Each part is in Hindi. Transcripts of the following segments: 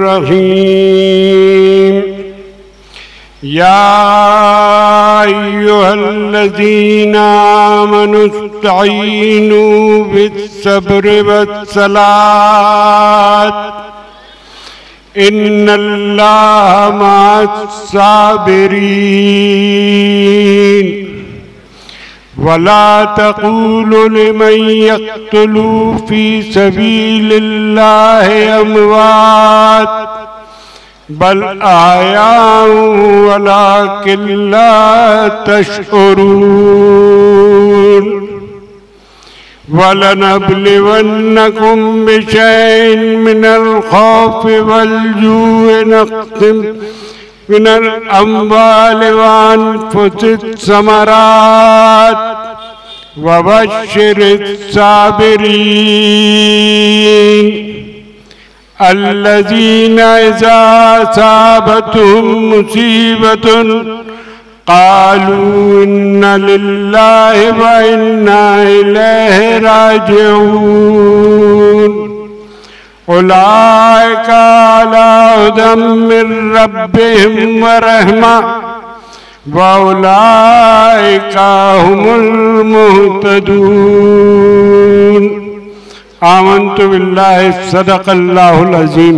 रहीम। या अय्युहल्लज़ीना आमनुस्तईनू बिस्सब्रि वस्सलात इन्नल्लाह मअस्साबिरीन। वला तक़ूलू लिमन यक़्तुलू फ़ी सबीलिल्लाहि अमवात बल अहयाउ वलाकिन ला तशऊरून। वलनब्लवन्नकुम बिशैइन मिनल खौफ़ि वल जू'i नक़्सिम मिनल अम्वालि व अनफुसिस समरात वबश्शिरिस साबिरीन अल्लज़ीना इज़ा असाबतहुम मुसीबतुन क़ालू इन्ना लिल्लाहि व इन्ना इलैहि राजिऊन। उलाइका अला हुदम मिर रब्बिहिम व रहमा व उलाइका हुमुल मुहतदून। आमन्तु बिल्लाहि सदक़ल्लाहुल अज़ीम।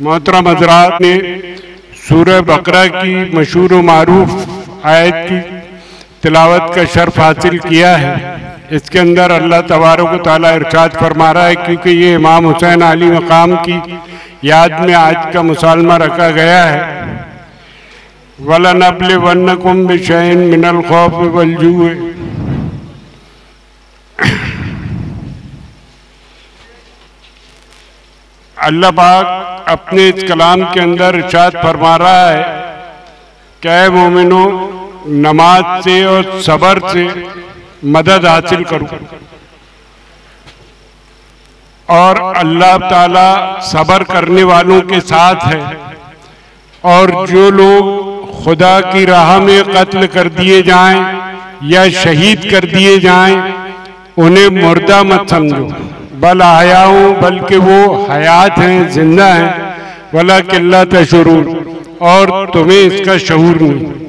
मोहतरम हज़रात ने सूरह बकरा की मशहूर व मारूफ आयत की तिलावत का शर्फ हासिल किया है। इसके अंदर अल्लाह तबारक व तआला इरशाद फरमा रहा है, क्योंकि ये इमाम हुसैन अली मकाम की याद में आज का मुसालमा रखा गया है। वलनब्लवन्नकुम बिशैइन मिनल खौफ़ि वल जू'i। अल्लाह पाक अपने इस कलाम के अंदर इरशाद फरमा रहा है कि ऐ मोमिनो, नमाज से और सबर से मदद हासिल करो। और अल्लाह ताला सबर करने वालों के साथ है। और जो लोग खुदा की राह में कत्ल कर दिए जाएं या शहीद कर दिए जाएं, उन्हें मुर्दा मत समझो, बल आयाऊं, बल्कि वो हयात हैं, जिंदा हैं। वलाकिन ला तशऊरून, और तुम्हें इसका शऊर नहीं।